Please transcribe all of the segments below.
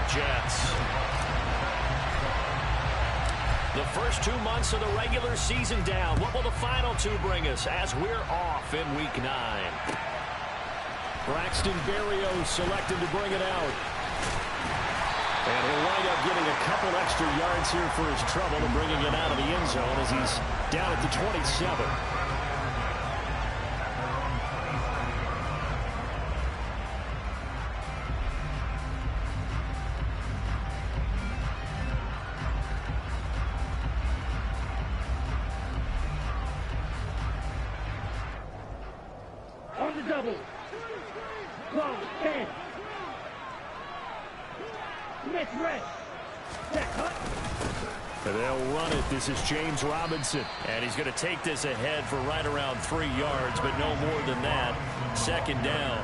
Jets. The first 2 months of the regular season down. What will the final 2 bring us as we're off in Week 9? Braxton Berrios selected to bring it out. And he'll wind up getting a couple extra yards here for his trouble and bringing it out of the end zone as he's down at the 27. On the double. 12, 10. Next red. And they'll run it. This is James Robinson. And he's going to take this ahead for right around 3 yards, but no more than that. Second down.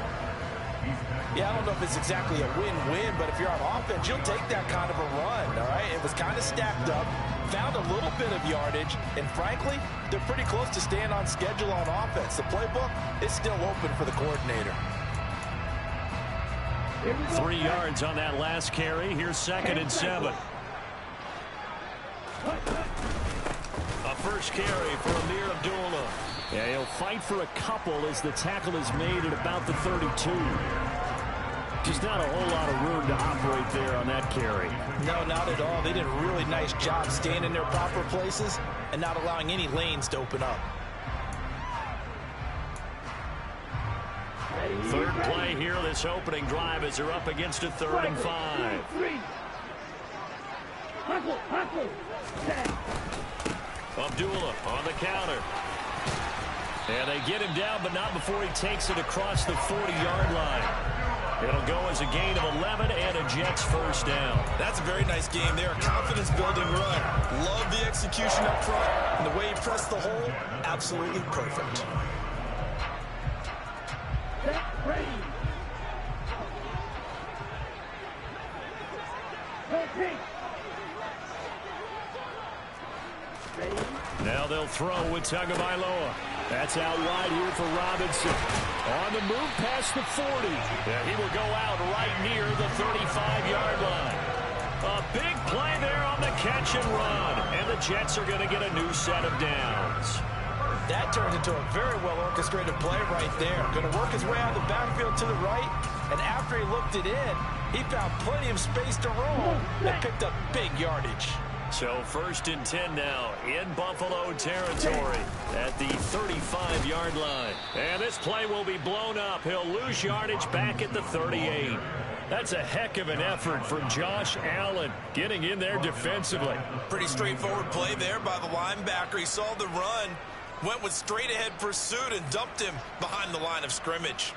Yeah, I don't know if it's exactly a win-win, but if you're on offense, you'll take that kind of a run, all right? It was kind of stacked up, found a little bit of yardage, and frankly, they're pretty close to staying on schedule on offense. The playbook is still open for the coordinator. 3 yards on that last carry. Here's 2nd and 7. A first carry for Amir Abdullah. Yeah, he'll fight for a couple as the tackle is made at about the 32. Just not a whole lot of room to operate there on that carry. No, not at all. They did a really nice job staying in their proper places and not allowing any lanes to open up. Third play here, this opening drive, as they're up against a 3rd and 5. Abdullah on the counter. And they get him down, but not before he takes it across the 40-yard line. It'll go as a gain of 11 and a Jets first down. That's a very nice game there. A confidence-building run. Love the execution up front. And the way he pressed the hole, absolutely perfect. Now they'll throw with Tagovailoa. That's out wide here for Robinson. On the move past the 40. Yeah, he will go out right near the 35-yard line. A big play there on the catch and run. And the Jets are going to get a new set of downs. That turned into a very well-orchestrated play right there. Going to work his way out of the backfield to the right. And after he looked it in, he found plenty of space to roll and picked up big yardage. So 1st and 10 now in Buffalo territory at the 35-yard line. And this play will be blown up. He'll lose yardage back at the 38. That's a heck of an effort from Josh Allen getting in there defensively. Pretty straightforward play there by the linebacker. He saw the run, went with straight-ahead pursuit, and dumped him behind the line of scrimmage.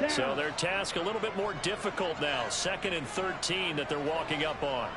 So their task a little bit more difficult now. 2nd and 13 that they're walking up on.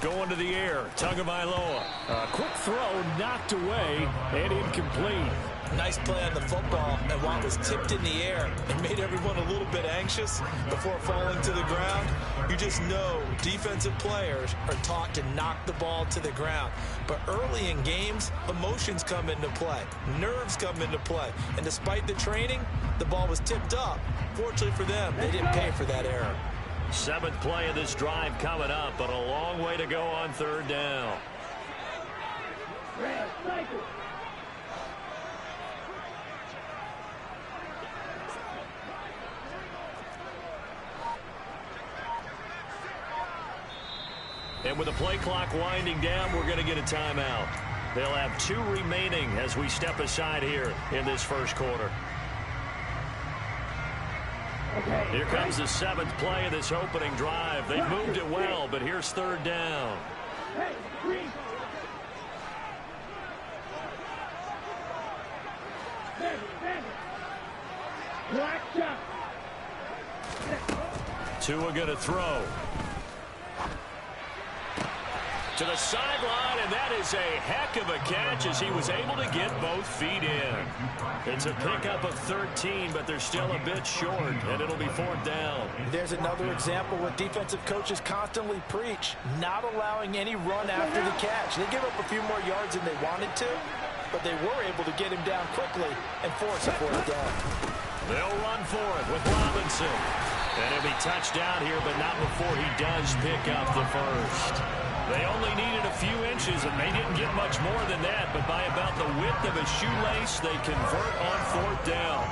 Going to the air. Tagovailoa. A quick throw knocked away and incomplete. Nice play on the football, and while it was tipped in the air, it made everyone a little bit anxious before falling to the ground. You just know defensive players are taught to knock the ball to the ground. But early in games, emotions come into play. Nerves come into play. And despite the training, the ball was tipped up. Fortunately for them, they didn't pay for that error. 7th play of this drive coming up, but a long way to go on 3rd down. And with the play clock winding down, we're going to get a timeout. They'll have 2 remaining as we step aside here in this first quarter. Here comes the 7th play of this opening drive. They've moved it well, but here's 3rd down. Tua going to throw. To the sideline, and that is a heck of a catch as he was able to get both feet in. It's a pickup of 13, but they're still a bit short, and it'll be 4th down. There's another example what defensive coaches constantly preach, not allowing any run after the catch. They give up a few more yards than they wanted to, but they were able to get him down quickly and force a 4th down. They'll run for it with Robinson. And he'll be touched down here, but not before he does pick up the first. They only needed a few inches, and they didn't get much more than that, but by about the width of a shoelace, they convert on 4th down.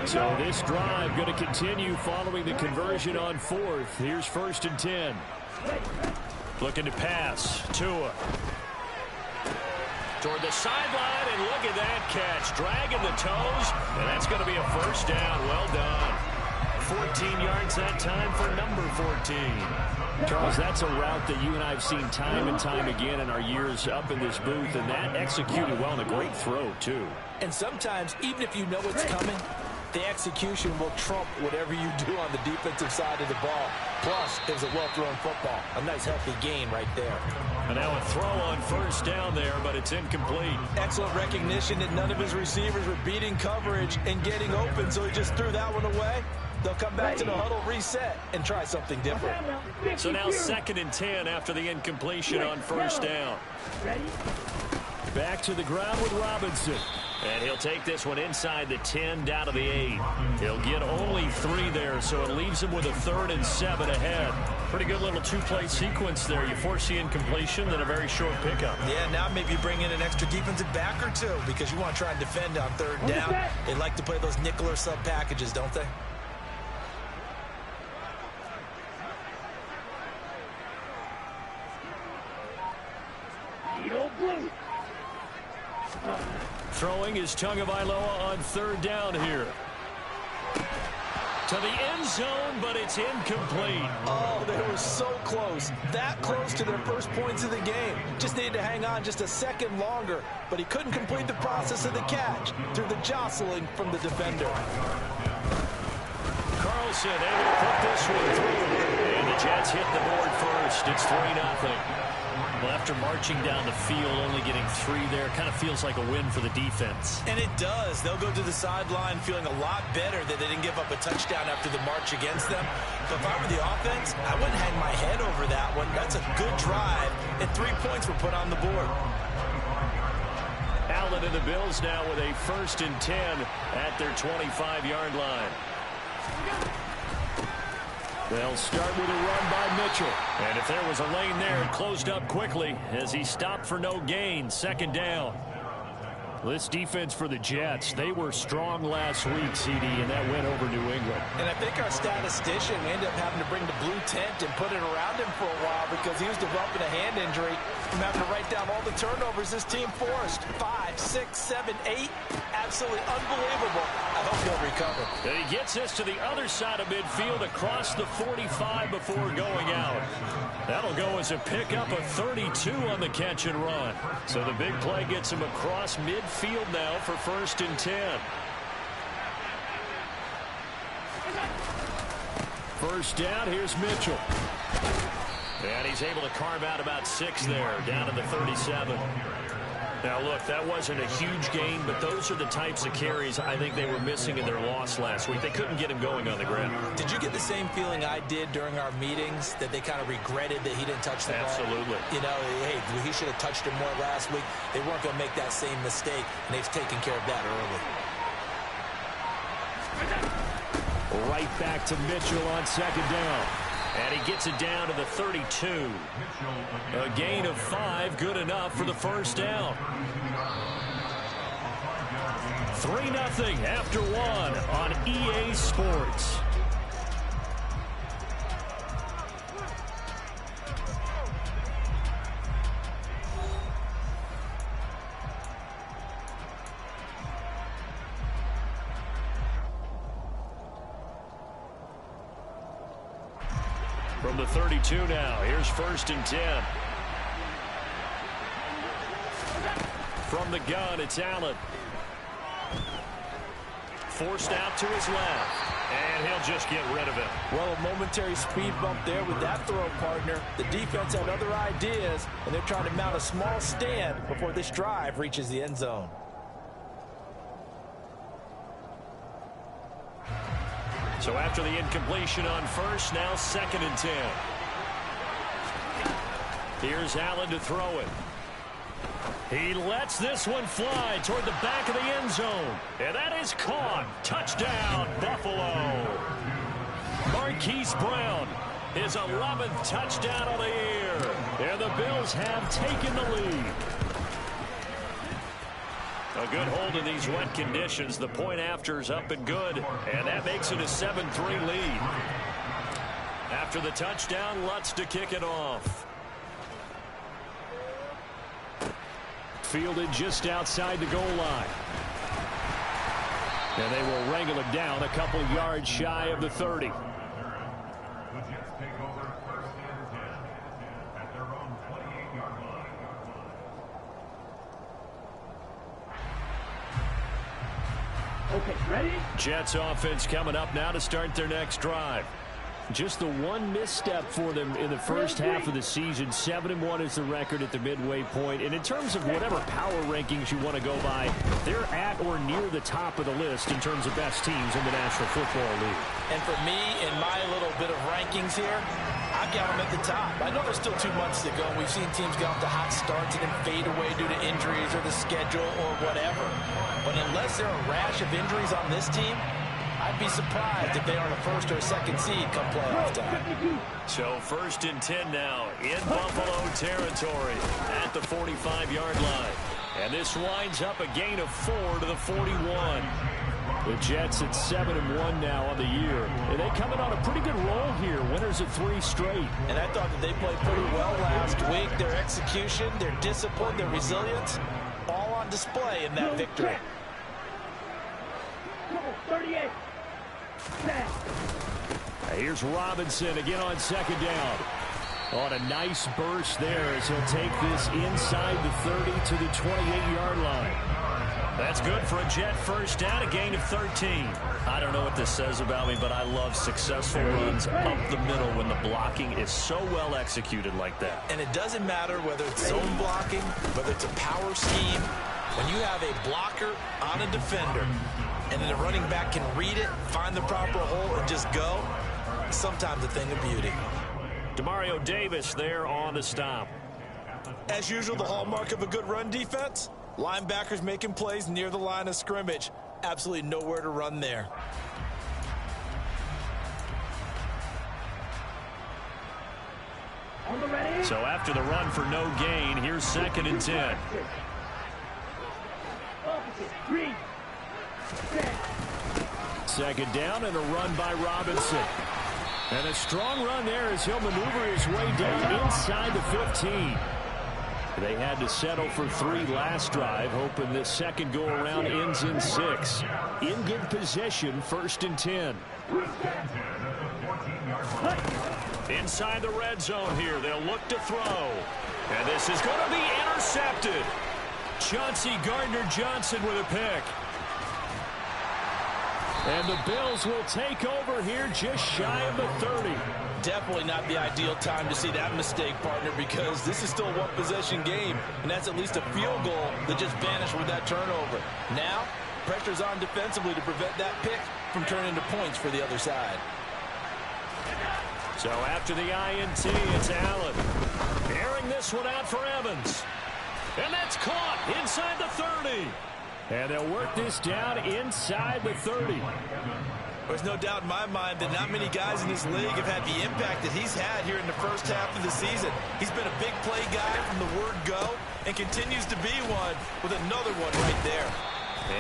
So this drive going to continue following the conversion on 4th. Here's 1st and 10. Looking to pass. Tua. Toward the sideline, and look at that catch. Dragging the toes, and that's going to be a 1st down. Well done. 14 yards that time for number 14. Charles, that's a route that you and I have seen time and time again in our years up in this booth, and that executed well and a great throw, too. And sometimes, even if you know it's coming, the execution will trump whatever you do on the defensive side of the ball. Plus, it was a well-thrown football. A nice, healthy gain right there. And now a throw on 1st down there, but it's incomplete. Excellent recognition that none of his receivers were beating coverage and getting open, so he just threw that one away. They'll come back to the huddle, reset, and try something different. So now 2nd and 10 after the incompletion on 1st down. Back to the ground with Robinson. And he'll take this one inside the 10 down to the 8. He'll get only 3 there, so it leaves him with a 3rd and 7 ahead. Pretty good little 2-play sequence there. You force the incompletion, then a very short pickup. Yeah, now maybe you bring in an extra defensive back or two because you want to try and defend on 3rd down. They like to play those nickel or sub packages, don't they? Throwing is Tagovailoa on 3rd down here. To the end zone, but it's incomplete. Oh, they were so close. That close to their first points of the game. Just needed to hang on just a second longer, but he couldn't complete the process of the catch through the jostling from the defender. Carlson able to put this one through. And the Jets hit the board first. It's 3-0. Well, after marching down the field, only getting 3 there, kind of feels like a win for the defense. And it does. They'll go to the sideline feeling a lot better that they didn't give up a touchdown after the march against them. But if I were the offense, I wouldn't hang my head over that one. That's a good drive, and 3 points were put on the board. Allen and the Bills now with a 1st and 10 at their 25-yard line. They'll start with a run by Mitchell. And if there was a lane there, it closed up quickly as he stopped for no gain. 2nd down. This defense for the Jets, they were strong last week, CD, and that went over New England. And I think our statistician ended up having to bring the blue tent and put it around him for a while because he was developing a hand injury from having to write down all the turnovers this team forced. 5, 6, 7, 8. Absolutely unbelievable. I hope he'll recover. And he gets this to the other side of midfield across the 45 before going out. That'll go as a pickup of 32 on the catch and run. So the big play gets him across midfield now for 1st and 10. 1st down, here's Mitchell. And he's able to carve out about 6 there, down to the 37. Now, look, that wasn't a huge gain, but those are the types of carries I think they were missing in their loss last week. They couldn't get him going on the ground. Did you get the same feeling I did during our meetings, that they kind of regretted that he didn't touch the ball? Absolutely. You know, hey, he should have touched it more last week. They weren't going to make that same mistake, and they've taken care of that early. Right back to Mitchell on 2nd down. And he gets it down to the 32. A gain of 5, good enough for the 1st down. 3-0 after 1 on EA Sports. From the 32 now, here's 1st and 10. From the gun, it's Allen. Forced out to his left. And he'll just get rid of it. Well, a momentary speed bump there with that throw, partner. The defense had other ideas, and they're trying to mount a small stand before this drive reaches the end zone. So after the incompletion on first, now 2nd and 10. Here's Allen to throw it. He lets this one fly toward the back of the end zone. And that is caught. Touchdown, Buffalo. Marquise Brown, his 11th touchdown of the year. And the Bills have taken the lead. A good hold in these wet conditions. The point after is up and good. And that makes it a 7-3 lead. After the touchdown, Lutz to kick it off. Fielded just outside the goal line. And they will wrangle it down a couple yards shy of the 30. Okay, ready? Jets offense coming up now to start their next drive. Just the one misstep for them in the first half of the season. 7-1 is the record at the midway point. And in terms of whatever power rankings you want to go by, they're at or near the top of the list in terms of best teams in the National Football League. And for me, in my little bit of rankings here, I've got them at the top. I know there's still 2 months to go. We've seen teams get off to hot starts and then fade away due to injuries or the schedule or whatever. But unless there are a rash of injuries on this team, I'd be surprised if they are the 1st or 2nd seed come playoff time. So 1st and 10 now in Buffalo territory at the 45-yard line. And this winds up a gain of 4 to the 41. The Jets at 7-1 now on the year. And they come in on a pretty good roll here. Winners of 3 straight. And I thought that they played pretty well last week. Their execution, their discipline, their resilience, all on display in that victory. 38. Here's Robinson again on 2nd down. On a nice burst there as he'll take this inside the 30 to the 28-yard line. That's good for a Jet 1st down, a gain of 13. I don't know what this says about me, but I love successful runs up the middle when the blocking is so well executed like that. And it doesn't matter whether it's zone blocking, whether it's a power scheme. When you have a blocker on a defender, and then the running back can read it, find the proper hole, and just go, sometimes a thing of beauty. Demario Davis there on the stop. As usual, the hallmark of a good run defense, linebackers making plays near the line of scrimmage. Absolutely nowhere to run there. So after the run for no gain, here's 2nd and 10. 2nd down and a run by Robinson. And a strong run there as he'll maneuver his way down inside the 15. They had to settle for 3 last drive, hoping this second go-around ends in 6. In good position, 1st and 10. Inside the red zone here, they'll look to throw. And this is going to be intercepted. Chauncey Gardner-Johnson with a pick. And the Bills will take over here just shy of the 30. Definitely not the ideal time to see that mistake, partner, because this is still a one-possession game, and that's at least a field goal that just vanished with that turnover. Now, pressure's on defensively to prevent that pick from turning into points for the other side. So after the INT, it's Allen. Airing this one out for Evans. And that's caught inside the 30. And they'll work this down inside the 30. There's no doubt in my mind that not many guys in this league have had the impact that he's had here in the first half of the season. He's been a big play guy from the word go and continues to be one with another one right there.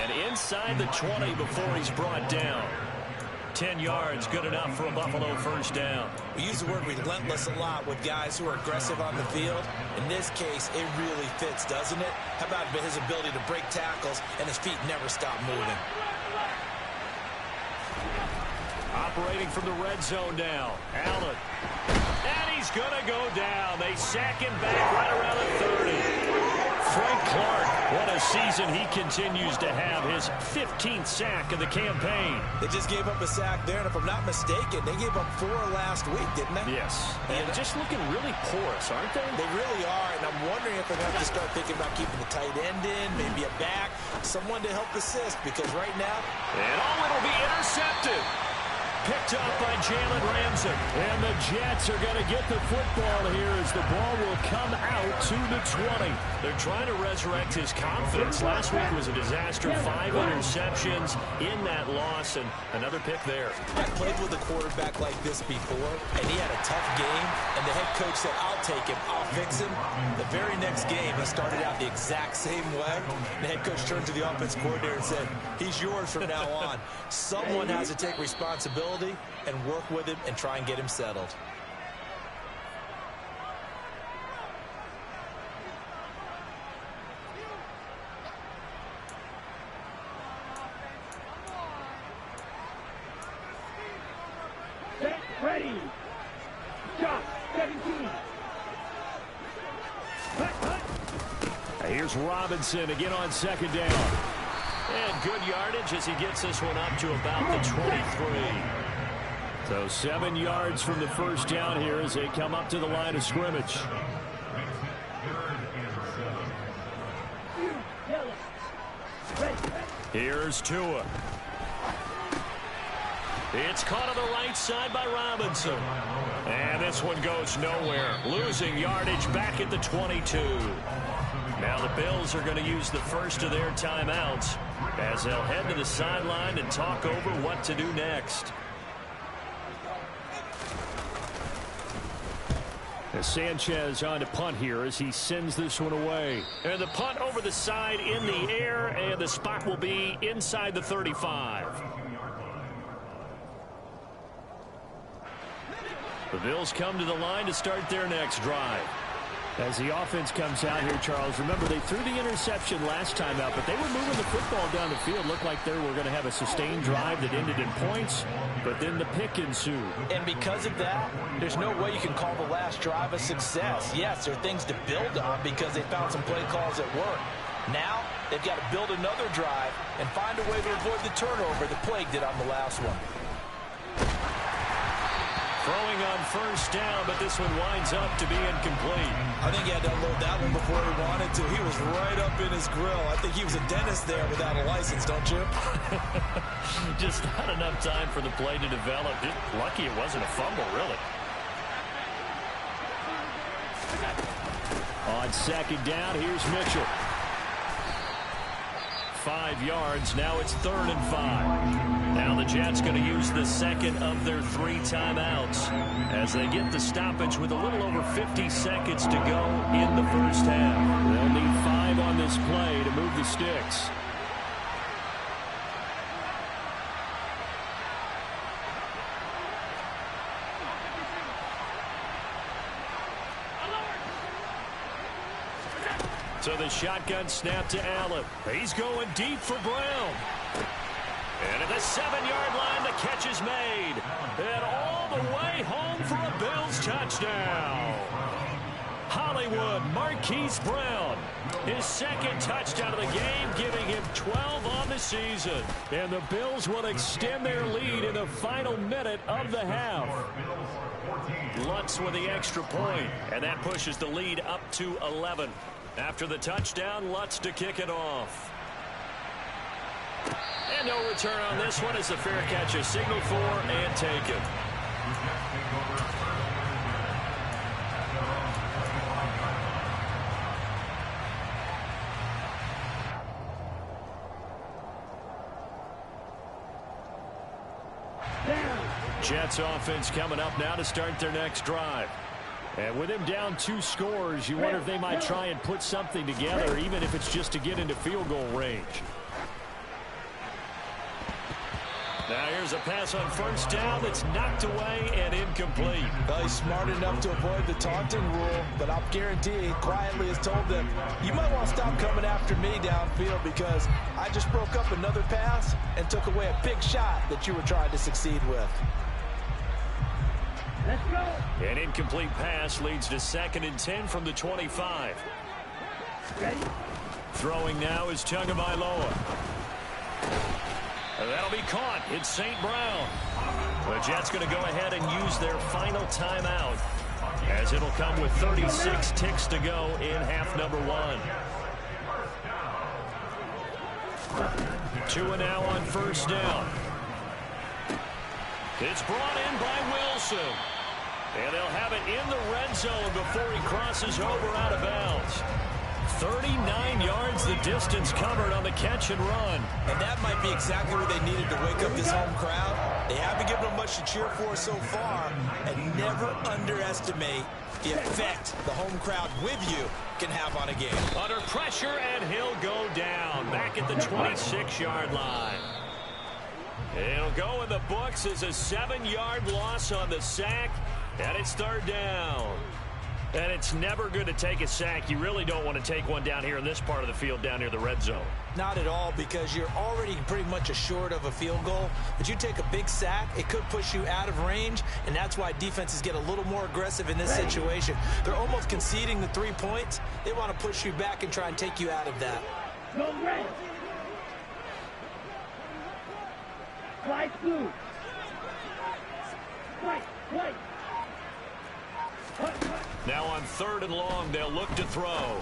And inside the 20 before he's brought down. 10 yards, good enough for a Buffalo 1st down. We use the word relentless a lot with guys who are aggressive on the field. In this case, it really fits, doesn't it? How about his ability to break tackles and his feet never stop moving? Operating from the red zone now. Allen. And he's going to go down. They sack him back right around the 30. Frank Clark, what a season, he continues to have his 15th sack of the campaign. They just gave up a sack there, and if I'm not mistaken, they gave up 4 last week, didn't they? Yes. And just looking really porous, aren't they? They really are, and I'm wondering if they're going to have to start thinking about keeping the tight end in, maybe a back, someone to help assist, because right now... And it'll be intercepted. Picked up by Jalen Ramsey. And the Jets are going to get the football here as the ball will come out to the 20. They're trying to resurrect his confidence. Last week was a disaster. 5 interceptions in that loss, and another pick there. I played with a quarterback like this before, and he had a tough game, and the head coach said, I'll take him, I'll fix him. The very next game, he started out the exact same way. The head coach turned to the offense coordinator and said, he's yours from now on. Someone has to take responsibility and work with him and try and get him settled. Set, ready. Shot, 17. Here's Robinson again on second down. And good yardage as he gets this one up to about the 23. So 7 yards from the first down here as they come up to the line of scrimmage. Here's Tua. It's caught on the right side by Robinson. And this one goes nowhere. Losing yardage back at the 22. Now the Bills are going to use the first of their timeouts as they'll head to the sideline and talk over what to do next. As Sanchez on to punt here as he sends this one away. And the punt over the side in the air, and the spot will be inside the 35. The Bills come to the line to start their next drive. As the offense comes out here, Charles, remember they threw the interception last time out, but they were moving the football down the field. Looked like they were going to have a sustained drive that ended in points, but then the pick ensued. And because of that, there's no way you can call the last drive a success. Yes, there are things to build on because they found some play calls that work. Now, they've got to build another drive and find a way to avoid the turnover that plagued it on the last one. Throwing on first down, but this one winds up to be incomplete. I think he had to unload that one before he wanted to. He was right up in his grill. I think he was a dentist there without a license, don't you? Just not enough time for the play to develop. Lucky it wasn't a fumble, really. On second down, here's Mitchell. 5 yards. Now it's 3rd and 5. Now the Jets going to use the second of their 3 timeouts as they get the stoppage with a little over 50 seconds to go in the first half. They'll need 5 on this play to move the sticks. So the shotgun snap to Allen. He's going deep for Brown. And at the 7-yard line, the catch is made. And all the way home for a Bills touchdown. Hollywood Marquise Brown. His second touchdown of the game, giving him 12 on the season. And the Bills will extend their lead in the final minute of the half. Lutz with the extra point, and that pushes the lead up to 11. After the touchdown, Lutz to kick it off. And no return on this one as the fair catch is signaled for and taken. Jets offense coming up now to start their next drive. And with him down 2 scores, you wonder if they might try and put something together, even if it's just to get into field goal range. Now here's a pass on first down that's knocked away and incomplete. Well, he's smart enough to avoid the taunting rule, but I'll guarantee he quietly has told them, you might want to stop coming after me downfield because I just broke up another pass and took away a big shot that you were trying to succeed with. Let's go. An incomplete pass leads to 2nd and 10 from the 25. Ready? Throwing now is Tagovailoa. That'll be caught. It's St. Brown. The Jets going to go ahead and use their final timeout, as it'll come with 36 ticks to go in half number one. 2 now on first down. It's brought in by Wilson. And they'll have it in the red zone before he crosses over out of bounds. 39 yards the distance covered on the catch and run. And that might be exactly what they needed to wake up this home crowd. They haven't given them much to cheer for so far. And never underestimate the effect the home crowd with you can have on a game. Under pressure, and he'll go down back at the 26-yard line. It'll go in the books as a 7-yard loss on the sack, and it's third down. And it's never good to take a sack. You really don't want to take one down here in this part of the field down near the red zone. Not at all, because you're already pretty much assured of a field goal. But you take a big sack, it could push you out of range, and that's why defenses get a little more aggressive in this situation. They're almost conceding the 3 points. They want to push you back and try and take you out of that. No red. White blue. White. Now on 3rd and long, they'll look to throw.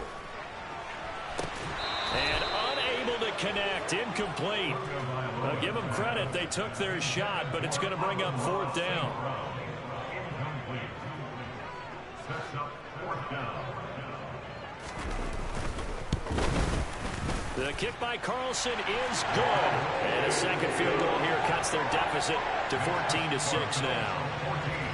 And unable to connect, incomplete. I'll give them credit, they took their shot, but it's going to bring up 4th down. The kick by Carlson is good. And a second field goal here cuts their deficit to 14-6 now.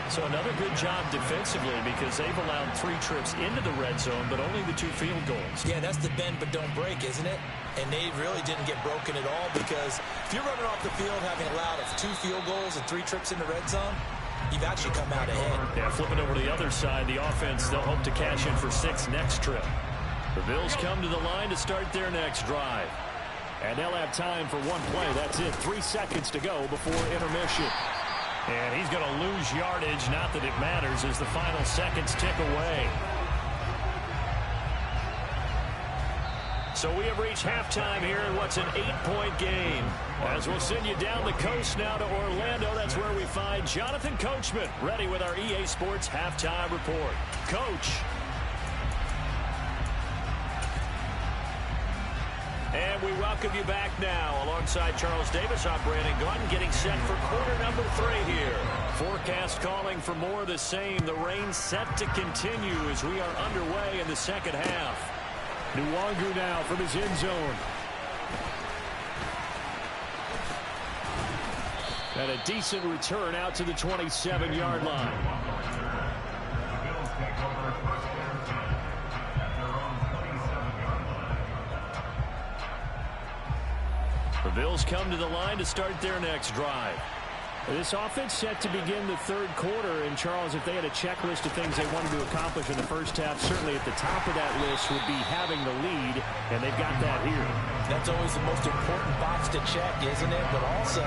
So another good job defensively, because they've allowed 3 trips into the red zone, but only the 2 field goals. Yeah, that's the bend but don't break, isn't it? And they really didn't get broken at all, because if you're running off the field having allowed 2 field goals and 3 trips in the red zone, you've actually come out ahead. Yeah, flipping over to the other side, the offense, they'll hope to cash in for 6 next trip. The Bills come to the line to start their next drive. And they'll have time for one play. That's it. 3 seconds to go before intermission. And he's going to lose yardage. Not that it matters as the final seconds tick away. So we have reached halftime here in what's an 8-point game. As we'll send you down the coast now to Orlando, that's where we find Jonathan Coachman ready with our EA Sports Halftime Report. Coach. And we welcome you back now. Alongside Charles Davis, I'm Brandon Gaudin, getting set for quarter number 3 here. Forecast calling for more of the same. The rain set to continue as we are underway in the second half. Nwangu now from his end zone. And a decent return out to the 27-yard line. The Bills come to the line to start their next drive. This offense set to begin the 3rd quarter. And, Charles, if they had a checklist of things they wanted to accomplish in the first half, certainly at the top of that list would be having the lead, and they've got that here. That's always the most important box to check, isn't it? But also,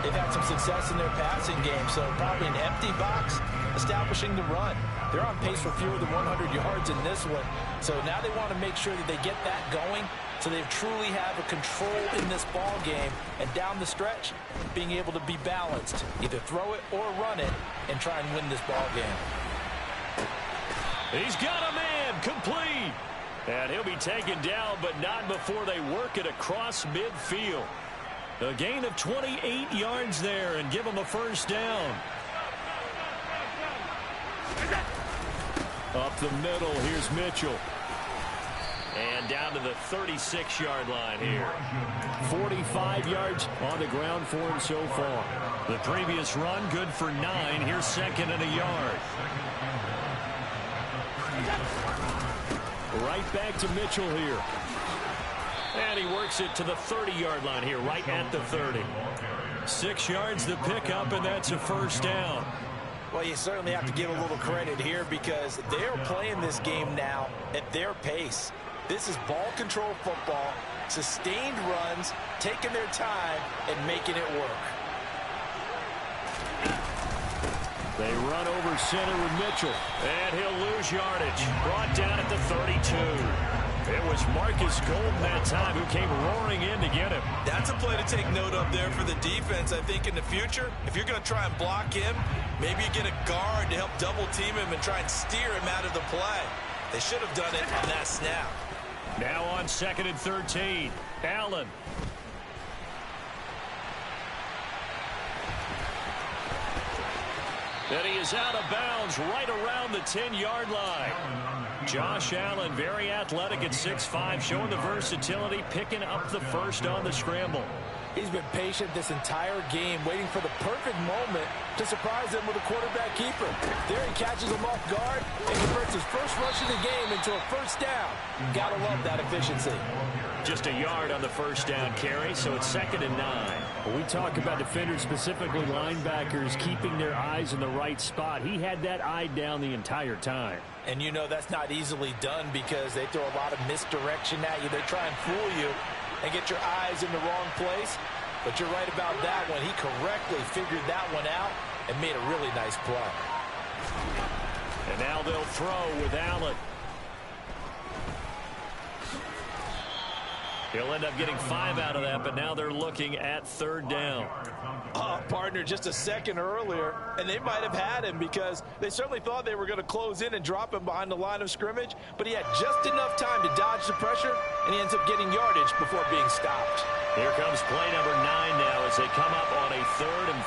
they've had some success in their passing game, so probably an empty box establishing the run. They're on pace for fewer than 100 yards in this one, so now they want to make sure that they get that going, so they truly have a control in this ball game, and down the stretch, being able to be balanced, either throw it or run it, and try and win this ball game. He's got a man, complete, and he'll be taken down, but not before they work it across midfield. A gain of 28 yards there, and give him a first down. Up the middle, here's Mitchell. And down to the 36-yard line here. 45 yards on the ground for him so far. The previous run, good for 9. Here's 2nd and a yard. Right back to Mitchell here. And he works it to the 30-yard line here, right at the 30. 6 yards the pickup, and that's a first down. Well, you certainly have to give a little credit here, because they're playing this game now at their pace. This is ball control football, sustained runs, taking their time, and making it work. They run over center with Mitchell, and he'll lose yardage. Brought down at the 32. It was Marcus Golden that time who came roaring in to get him. That's a play to take note of there for the defense. I think in the future, if you're going to try and block him, maybe you get a guard to help double team him and try and steer him out of the play. They should have done it on that snap. Now on 2nd and 13, Allen. And he is out of bounds right around the 10-yard line. Josh Allen, very athletic at 6'5", showing the versatility, picking up the first on the scramble. He's been patient this entire game, waiting for the perfect moment to surprise them with a quarterback keeper. There he catches him off guard and converts his first rush of the game into a first down. Gotta love that efficiency. Just a yard on the first down carry, so it's 2nd and 9. When we talk about defenders, specifically linebackers, keeping their eyes in the right spot, he had that eye down the entire time. And you know that's not easily done because they throw a lot of misdirection at you. They try and fool you and get your eyes in the wrong place. But you're right about that one. He correctly figured that one out and made a really nice play. And now they'll throw with Allen. He'll end up getting 5 out of that, but now they're looking at 3rd down. Partner, just a second earlier, and they might have had him because they certainly thought they were going to close in and drop him behind the line of scrimmage, but he had just enough time to dodge the pressure, and he ends up getting yardage before being stopped. Here comes play number 9 now as they come up on a 3rd and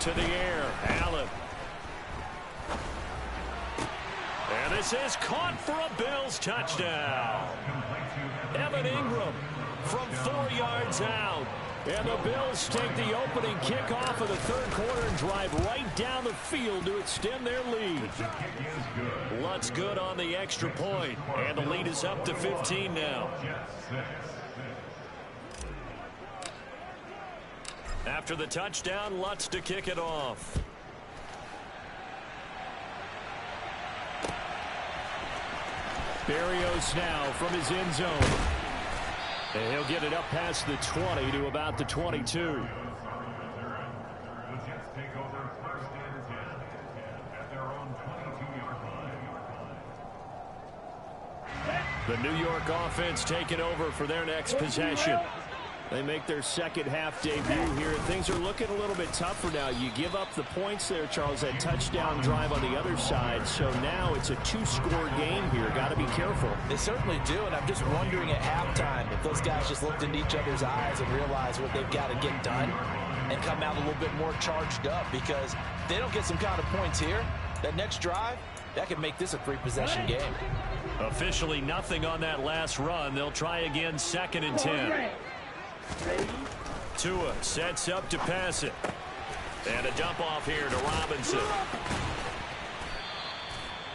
3. To the air, Allen. And this is caught for a Bills touchdown. Evan Ingram from 4 yards out. And the Bills take the opening kickoff of the 3rd quarter and drive right down the field to extend their lead. Lutz good on the extra point, and the lead is up to 15 now. After the touchdown, Lutz to kick it off. Berrios now from his end zone. And he'll get it up past the 20 to about the 22. The New York offense taking over for their next possession. They make their second half debut here. Things are looking a little bit tougher now. You give up the points there, Charles, that touchdown drive on the other side. So now it's a 2-score game here. Got to be careful. They certainly do, and I'm just wondering at halftime if those guys just looked into each other's eyes and realized what they've got to get done and come out a little bit more charged up, because if they don't get some kind of points here, that next drive, that could make this a 3-possession game. Officially nothing on that last run. They'll try again, 2nd and 10. Tua sets up to pass it. And a dump off here to Robinson.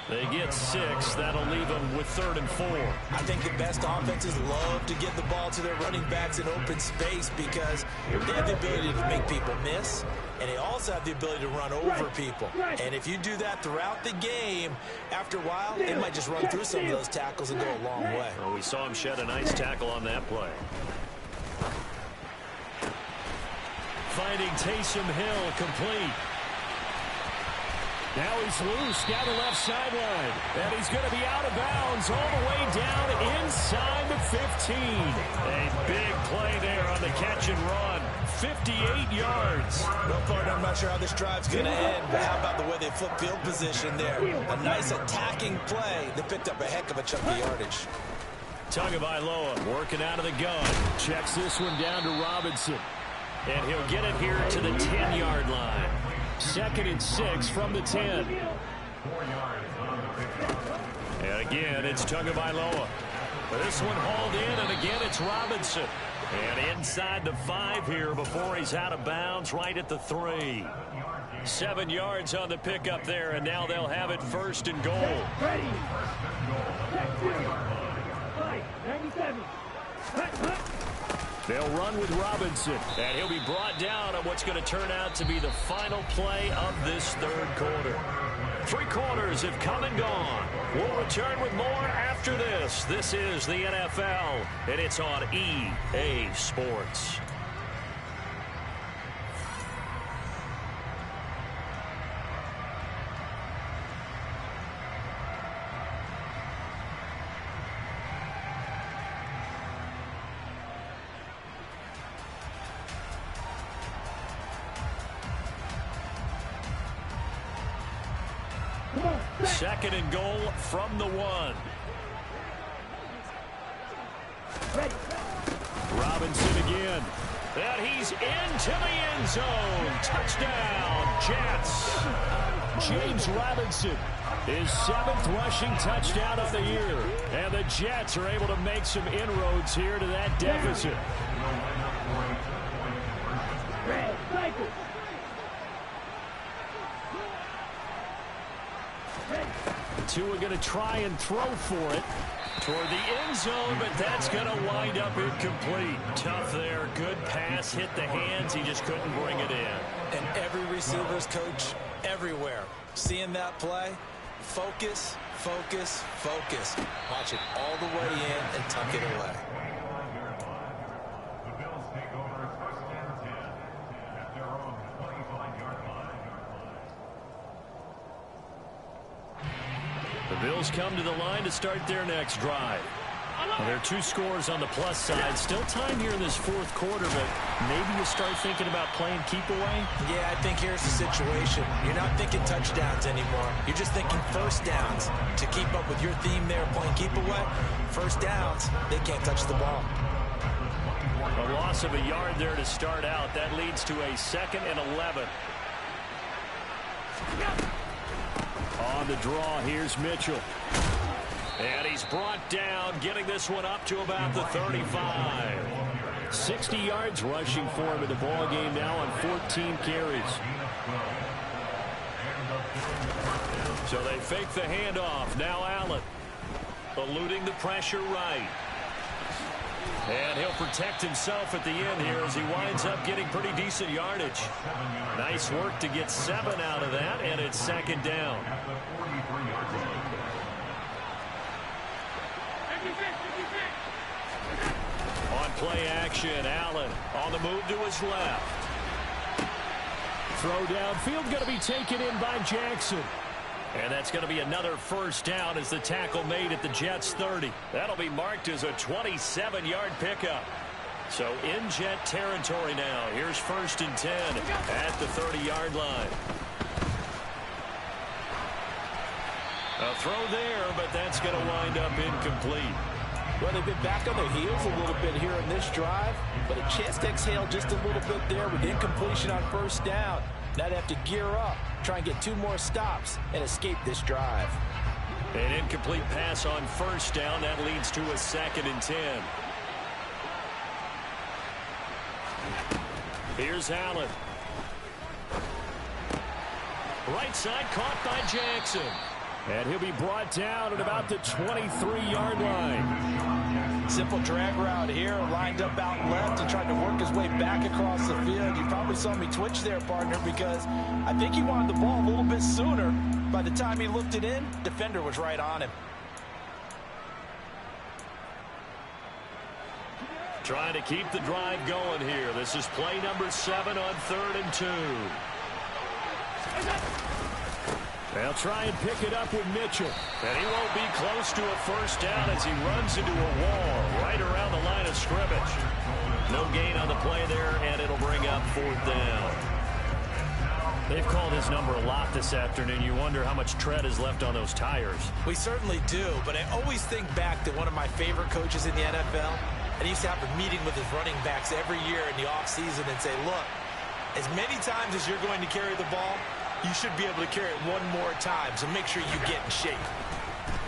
They get 6. That'll leave them with 3rd and 4. I think the best offenses love to get the ball to their running backs in open space because they have the ability to make people miss, and they also have the ability to run over people. And if you do that throughout the game, after a while, they might just run through some of those tackles and go a long way. Well, we saw him shed a nice tackle on that play. Finding Taysom Hill complete. Now he's loose down the left sideline. And he's going to be out of bounds all the way down inside the 15. A big play there on the catch and run. 58 yards. Well, partner, I'm not sure how this drive's going to end, but how about the way they flip field position there? A nice attacking play that picked up a heck of a chunk of yardage. Tagovailoa working out of the gun. Checks this one down to Robinson. And he'll get it here to the 10-yard line. 2nd and 6 from the 10. And again, it's Tagovailoa. This one hauled in, and again, it's Robinson. And inside the 5 here before he's out of bounds, right at the 3. 7 yards on the pickup there, and now they'll have it 1st and goal. Ready. 97. They'll run with Robinson, and he'll be brought down on what's going to turn out to be the final play of this 3rd quarter. 3 quarters have come and gone. We'll return with more after this. This is the NFL, and it's on EA Sports. Second and goal from the 1. Ready. Robinson again. And he's into the end zone. Touchdown, Jets. James Robinson, his 7th rushing touchdown of the year. And the Jets are able to make some inroads here to that deficit. Red. Cycle. Tua going to try and throw for it toward the end zone, but that's going to wind up incomplete. Tough there. Good pass. Hit the hands. He just couldn't bring it in. And every receiver's coach everywhere. Seeing that play, focus, focus, focus. Watch it all the way in and tuck it away. The Bills come to the line to start their next drive. Well, there are 2 scores on the plus side. Still time here in this 4th quarter, but maybe you start thinking about playing keep away? Yeah, I think here's the situation. You're not thinking touchdowns anymore. You're just thinking first downs. To keep up with your theme there, playing keep away, first downs, they can't touch the ball. A loss of a yard there to start out. That leads to a 2nd and 11. On the draw, here's Mitchell. And he's brought down, getting this one up to about the 35. 60 yards rushing for him in the ball game now on 14 carries. So they fake the handoff. Now Allen, eluding the pressure right. And he'll protect himself at the end here as he winds up getting pretty decent yardage. Nice work to get 7 out of that, and it's 2nd down. On play action, Allen on the move to his left. Throw downfield going to be taken in by Jackson. And that's going to be another first down as the tackle made at the Jets' 30. That'll be marked as a 27-yard pickup. So in Jet territory now. Here's 1st and 10 at the 30-yard line. A throw there, but that's going to wind up incomplete. Well, they've been back on their heels a little bit here in this drive, but a chance to exhale just a little bit there with incompletion on first down. Now they have to gear up, try and get 2 more stops, and escape this drive. An incomplete pass on first down. That leads to a 2nd and 10. Here's Allen. Right side caught by Jackson. And he'll be brought down at about the 23-yard line. Simple drag route here, lined up out left and tried to work his way back across the field. You probably saw me twitch there, partner, because I think he wanted the ball a little bit sooner. By the time he looked it in, defender was right on him. Trying to keep the drive going here. This is play number 7 on 3rd and 2. They'll try and pick it up with Mitchell. And he won't be close to a first down as he runs into a wall right around the line of scrimmage. No gain on the play there, and it'll bring up 4th down. They've called his number a lot this afternoon. You wonder how much tread is left on those tires. We certainly do, but I always think back to one of my favorite coaches in the NFL. And he used to have a meeting with his running backs every year in the offseason and say, look, as many times as you're going to carry the ball, you should be able to carry it 1 more time, so make sure you get in shape.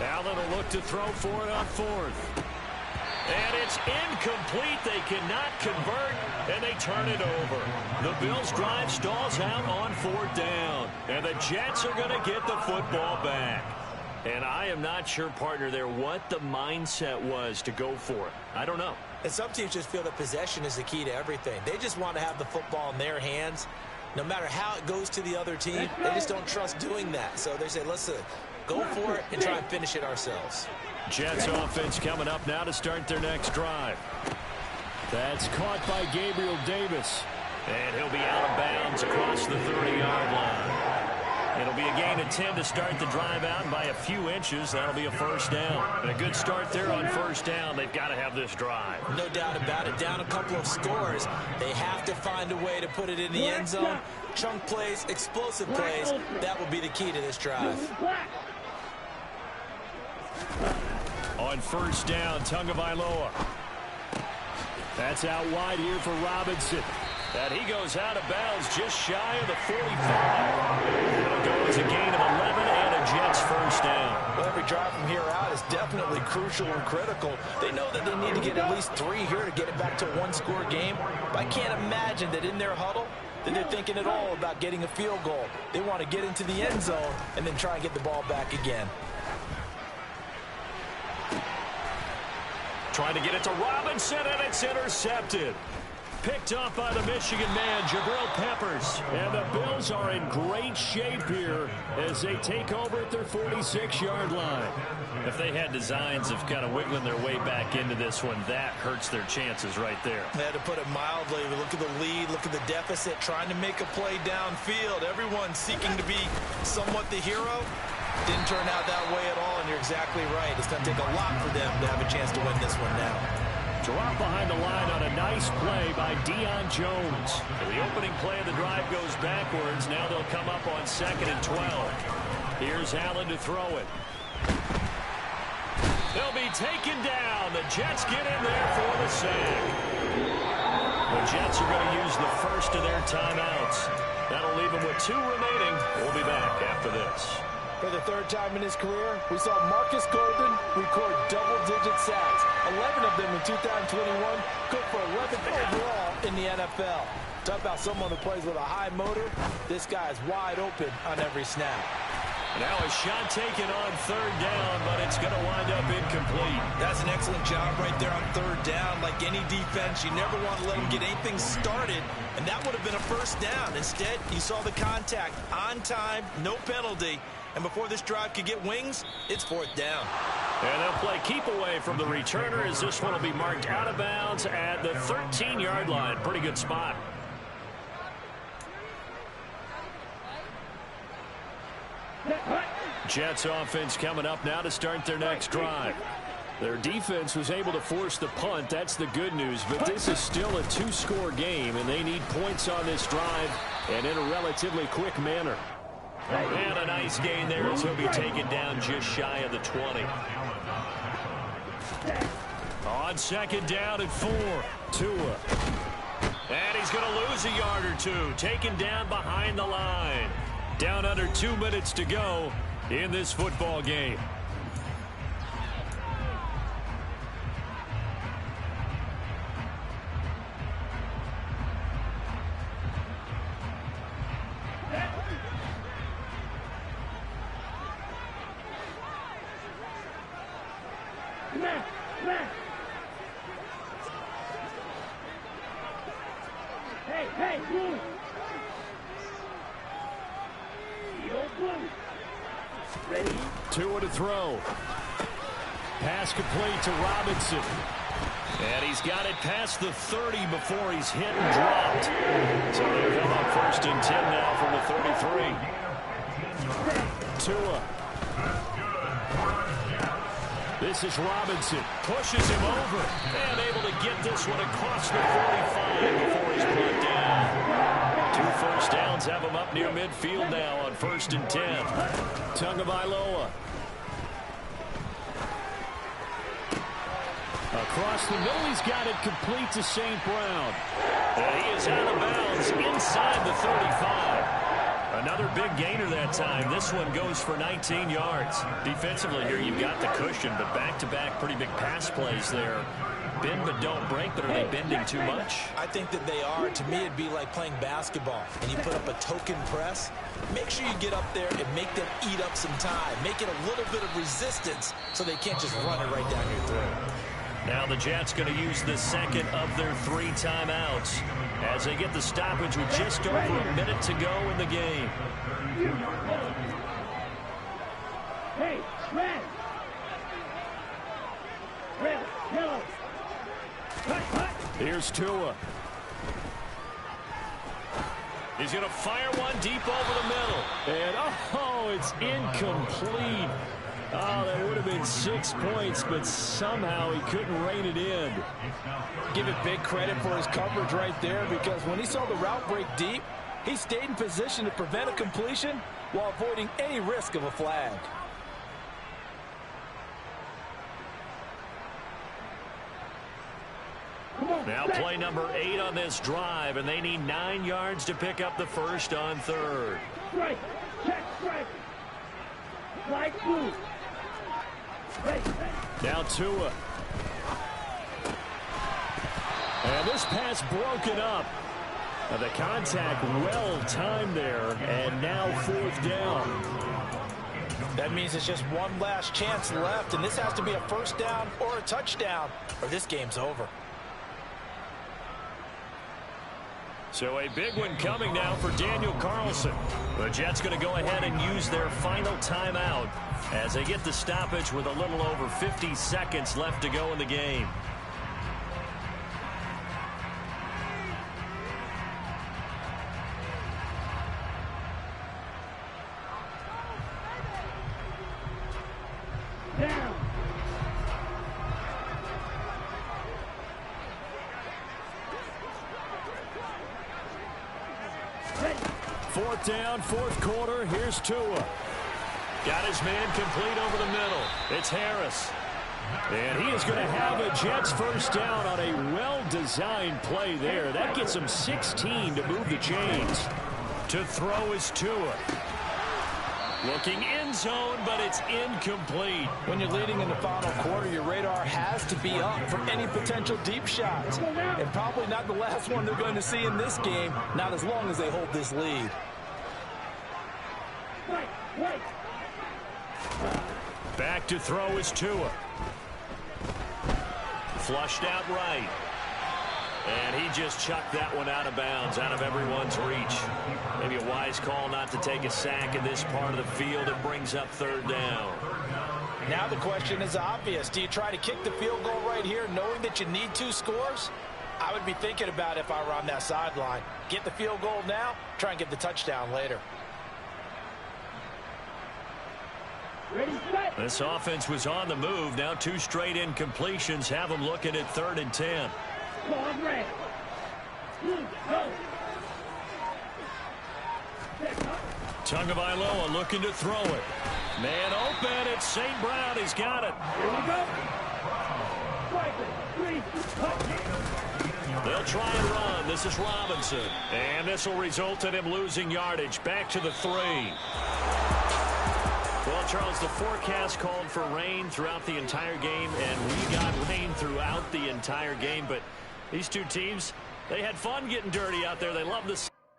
Allen will look to throw for it on 4th. And it's incomplete. They cannot convert, and they turn it over. The Bills' drive stalls out on 4th down, and the Jets are going to get the football back. And I am not sure, partner, there what the mindset was to go for it. I don't know. And some teams just feel that possession is the key to everything. They just want to have the football in their hands. No matter how it goes to the other team, they just don't trust doing that. So they say, let's go for it and try and finish it ourselves. Jets offense coming up now to start their next drive. That's caught by Gabriel Davis. And he'll be out of bounds across the 30-yard line. It'll be a gain of 10 to start the drive out, and by a few inches, that'll be a first down. And a good start there on first down. They've got to have this drive. No doubt about it. Down a couple of scores. They have to find a way to put it in the end zone. Chunk plays, explosive plays. That will be the key to this drive. On first down, Tagovailoa. That's out wide here for Robinson. And he goes out of bounds just shy of the 45. It'll go as a gain of 11 and a Jets first down. Well, every drive from here out is definitely crucial and critical. They know that they need to get at least 3 here to get it back to a one-score game. But I can't imagine that in their huddle that they're thinking at all about getting a field goal. They want to get into the end zone and then try and get the ball back again. Trying to get it to Robinson, and it's intercepted. Picked off by the Michigan man, Jabril Peppers. And the Bills are in great shape here as they take over at their 46-yard line. If they had designs of kind of wiggling their way back into this one, that hurts their chances right there. They had to put it mildly. Look at the lead, look at the deficit, trying to make a play downfield. Everyone seeking to be somewhat the hero. Didn't turn out that way at all, and you're exactly right. It's going to take a lot for them to have a chance to win this one now. Drop behind the line on a nice play by Deion Jones. The opening play of the drive goes backwards. Now they'll come up on 2nd and 12. Here's Allen to throw it. They'll be taken down. The Jets get in there for the sack. The Jets are going to use the first of their timeouts. That'll leave them with 2 remaining. We'll be back after this. For the 3rd time in his career, we saw Marcus Golden record double-digit sacks. 11 of them in 2021, good for 11th overall in the NFL. Talk about someone who plays with a high motor. This guy is wide open on every snap. Now a shot taken on 3rd down, but it's going to wind up incomplete. That's an excellent job right there on 3rd down. Like any defense, you never want to let them get anything started, and that would have been a first down. Instead, you saw the contact on time, no penalty. And before this drive could get wings, it's 4th down. And they'll play keep away from the returner as this one will be marked out of bounds at the 13-yard line. Pretty good spot. Jets offense coming up now to start their next drive. Their defense was able to force the punt. That's the good news. But this is still a 2-score game, and they need points on this drive and in a relatively quick manner. And a nice gain there as he'll be taken down just shy of the 20. On 2nd down and 4, Tua. And he's going to lose a yard or 2, taken down behind the line. Down under 2 minutes to go in this football game. Tua to throw. Pass complete to Robinson. And he's got it past the 30 before he's hit and dropped. So they'll come up 1st and 10 now from the 33. Tua. This is Robinson. Pushes him over. And able to get this one across the 45 before he's brought down. 2 first downs have him up near midfield now on 1st and 10. Tagovailoa. Across the middle, he's got it complete to St. Brown. And he is out of bounds inside the 35. Another big gainer that time. This one goes for 19 yards. Defensively here, you've got the cushion, but back-to-back pretty big pass plays there. Bend but don't break, but are they bending too much? I think that they are. To me, it'd be like playing basketball, and you put up a token press. Make sure you get up there and make them eat up some time. Make it a little bit of resistance so they can't just run it right down your throat. Now the Jets going to use the 2nd of their 3 timeouts as they get the stoppage with just over a minute to go in the game. Hey, red. Red, yellow. Here's Tua. He's going to fire one deep over the middle. And, oh, it's incomplete. Oh, that would have been 6 points, but somehow he couldn't rein it in. Give it big credit for his coverage right there, because when he saw the route break deep, he stayed in position to prevent a completion while avoiding any risk of a flag. Now play number 8 on this drive, and they need 9 yards to pick up the first on third. Strike. Check strike. Flag blue. Now Tua. And this pass broken up. The contact well timed there, and now 4th down. That means it's just one last chance left, and this has to be a first down or a touchdown, or this game's over. So a big one coming now for Daniel Carlson. The Jets going to go ahead and use their final timeout as they get the stoppage with a little over 50 seconds left to go in the game. Down. Fourth down, 4th quarter. Here's Tua. Got his man complete over the middle. It's Harris. And he is going to have a Jets first down on a well-designed play there. That gets him 16 to move the chains. To throw is Tua. Looking end zone, but it's incomplete. When you're leading in the final quarter, your radar has to be up for any potential deep shots. And probably not the last one they're going to see in this game, not as long as they hold this lead. Back to throw is Tua. Flushed out right. And he just chucked that one out of bounds, out of everyone's reach. Maybe a wise call not to take a sack in this part of the field. It brings up 3rd down. Now the question is obvious. Do you try to kick the field goal right here knowing that you need 2 scores? I would be thinking about it if I were on that sideline. Get the field goal now, try and get the touchdown later. Ready, set. This offense was on the move. Now 2 straight incompletions have them looking at 3rd and 10. Ball red. Go. Tagovailoa looking to throw it. Man open. It's St. Brown. He's got it. Here we go. Strike it. 3. They'll try and run. This is Robinson. And this will result in him losing yardage. Back to the 3. Well, Charles, the forecast called for rain throughout the entire game, and we got rain throughout the entire game. But these two teams, they had fun getting dirty out there. They love the sun.